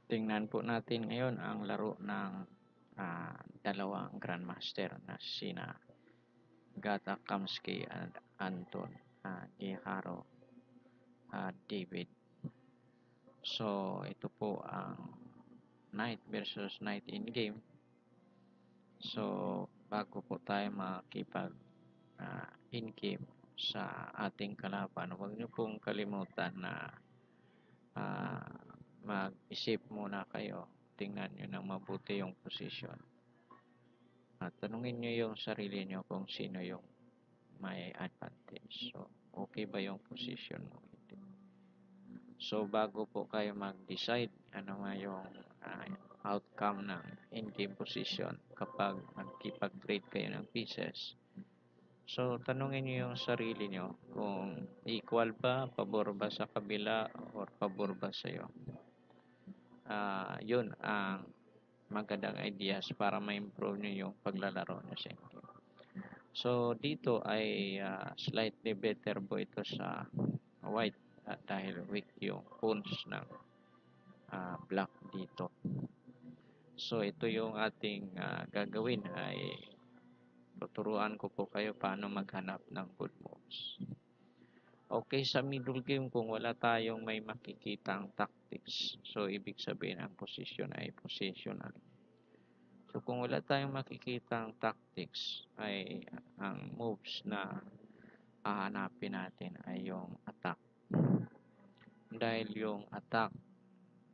Tingnan po natin ngayon ang laro ng dalawang grandmaster na sina Gata Kamsky at Anton Giharo David. So, ito po ang knight versus knight in game. So, bago po tayo makipag in game sa ating kalaban, huwag niyo pong kalimutan na mag-isip muna kayo. Tingnan nyo ng mabuti yung posisyon. At tanungin nyo yung sarili nyo kung sino yung may advantage. So, okay ba yung position mo? So, bago po kayo mag-decide ano nga yung outcome ng in-game position kapag magkipag-trade kayo ng pieces. So, tanungin nyo yung sarili nyo kung equal ba, pabor ba sa kabila, or pabor ba sa'yo. Yun ang magandang ideas para ma-improve nyo yung paglalaro nyo sa game. So, dito ay slightly better po ito sa white dahil weak yung pawns ng black dito. So, ito yung ating gagawin ay tuturuan ko po kayo paano maghanap ng good moves. Okay, sa middle game kung wala tayong may makikitang tactics, so ibig sabihin ang position ay positional. So kung wala tayong makikitang tactics ay ang moves na hahanapin natin ay yung attack. Dahil yung attack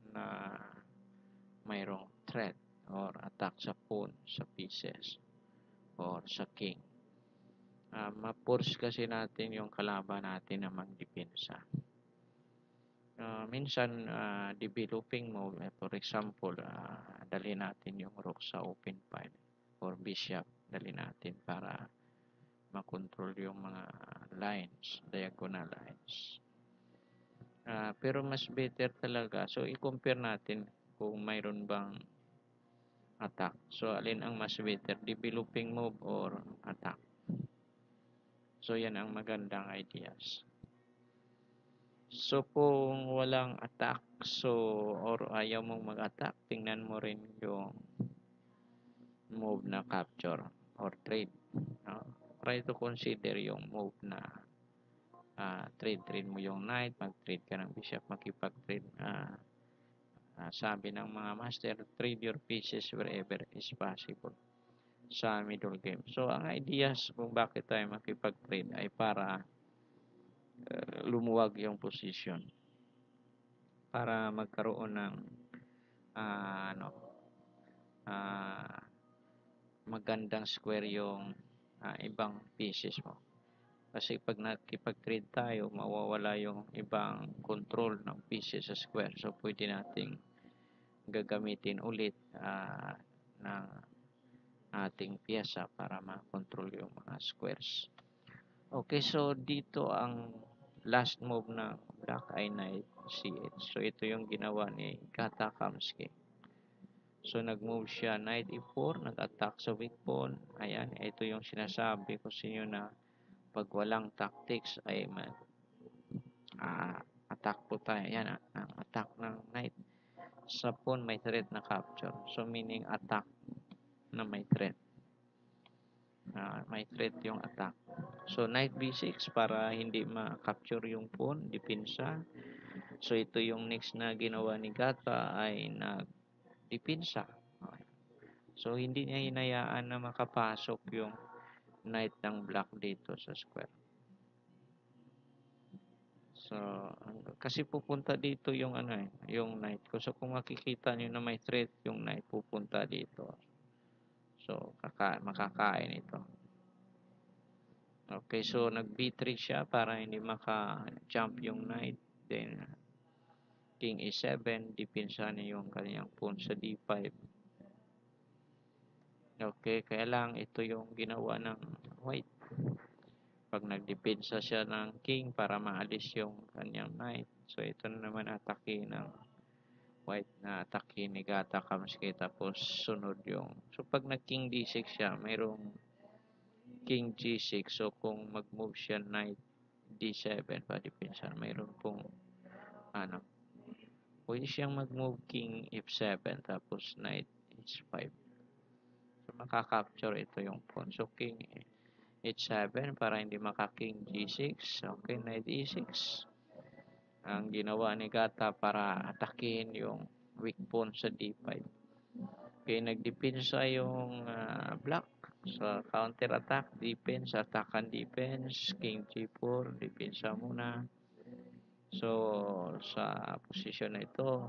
na mayroong threat or attack sa pawn, sa pieces, or sa king. Ma-force kasi natin yung kalaban natin na magdepensa. Minsan, developing move, for example, dali natin yung rook sa open file or bishop, dali natin para makontrol yung mga lines, diagonal lines. Pero mas better talaga, so i-compare natin kung mayroon bang attack. So, alin ang mas better, developing move or attack? So, yan ang magandang ideas. So, kung walang attack, so, or ayaw mong mag-attack, tingnan mo rin yung move na capture or trade. Try to consider yung move na trade mo yung knight, mag-trade ka ng bishop, makipag-trade. Sabi ng mga master, trade your pieces wherever is possible sa middle game. So, ang ideas kung bakit tayo makipag-trade ay para lumuwag yung position. Para magkaroon ng magandang square yung ibang pieces mo. Kasi pag nakipag-trade tayo, mawawala yung ibang control ng pieces sa square. So, pwede nating gagamitin ulit ng ating piyesa para ma-control yung mga squares. Okay, so dito ang last move ng black ay knight c8. So, ito yung ginawa ni Gata Kamsky. So, nag-move siya knight e4, nag-attack sa weak pawn. Ayan, ito yung sinasabi ko sa inyo na pag walang tactics ay attack po tayo. Ayan, ang attack ng knight sa pawn may threat na capture. So, meaning attack na may threat. May threat yung attack. So, knight b6 para hindi ma-capture yung pawn, depensa. So, ito yung next na ginawa ni Gata ay nag-depensa. Okay. So, hindi niya hinayaan na makapasok yung knight ng black dito sa square. So, kasi pupunta dito yung yung knight ko. So, kung makikita niyo na may threat yung knight pupunta dito. So, makakain ito. Okay, so nag-b3 siya para hindi maka-jump yung knight. Then, king e7, depensa niya yung kanyang pawn sa d5. Okay, kaya lang ito yung ginawa ng white. Pag nagdepensa siya ng king para maalis yung kanyang knight. So, ito na naman atake ng white na atake ni Gata Kamsky. Tapos, sunod yung... So, pag nag-king d6 siya, mayroong king g6. So, kung mag-move siya knight d7 pa depensa, mayroon pong Pwede siyang mag-move king f7 tapos knight h5. So, makaka-capture ito yung pawn. So, king h7 para hindi maka-king g6. Okay, knight e6. Ang ginawa ni Gata para atakin yung weak pawn sa d5. Okay, nagdepensa yung black sa counter attack, defense, attack and defense, king g4, depensa muna. So, sa posisyon na ito,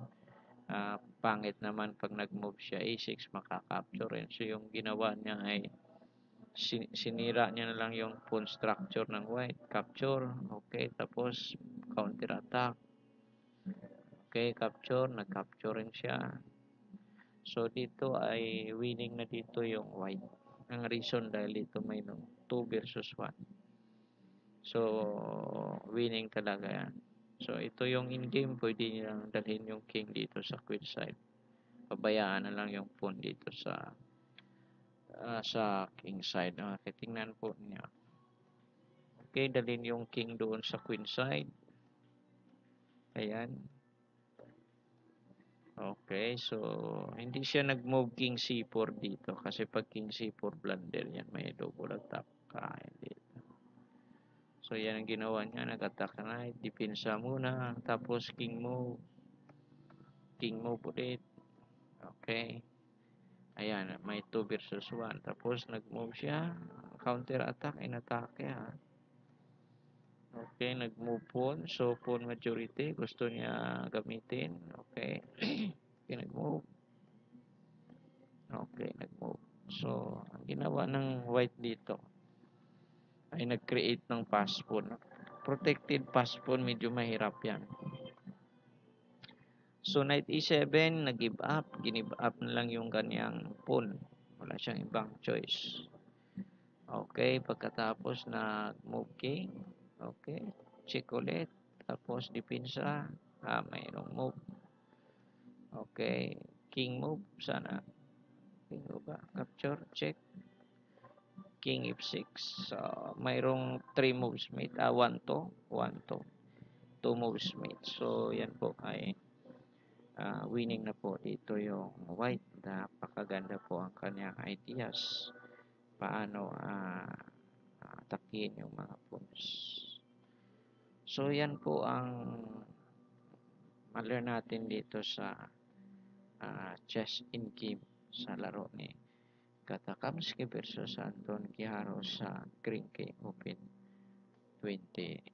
pangit naman pag nag-move siya a6, makaka-capture rin. So, yung ginawa niya ay sinira niya na lang yung pawn structure ng white. Capture, okay, tapos counter attack. Okay, capture, nag-capture rin siya. So, dito ay winning na dito yung white. Ang reason dahil dito may 2 versus 1. So, winning talaga yan. So, ito yung in-game. Pwede nilang dalhin yung king dito sa queen side. Pabayaan na lang yung pawn dito sa king side. Okay, tingnan po niya. Okay, dalhin yung king doon sa queen side. Ayan. Okay, so hindi siya nag-move king c4 dito kasi pag king c4 blunder yan, may double attack kain dito. So yan ang ginawa niya, nag-attack na knight, depensa muna, tapos king move ulit. Okay. Ayan, may 2 versus 1. Tapos nag-move siya, counter attack, inatake ha. Okay, nag-move pawn. So pawn majority, gusto niya gamitin. Okay. Okay, nag-move. Okay, nag-move. So, ang ginawa ng white dito ay nag-create ng pass pawn. Protected pass pawn, medyo mahirap yan. So, knight e7, nag-give up. Give up na lang yung kanyang pawn. Wala siyang ibang choice. Okay, pagkatapos nag-move king. Okay, check ulit. Tapos, depensa. Mayroong move. Okay, king move. Sana. King move ba? Capture, check. King f6. So, mayroong 3 moves mate. 1 to. 2 moves mate. So, yan po ay winning na po dito yung white. Napakaganda po ang kanyang ideas. Paano atakin yung mga pawns. So, yan po ang ma-learn natin dito sa chess in game sa laro ni Gata Kamsky versus Anton Quijano sa Green Open 2024.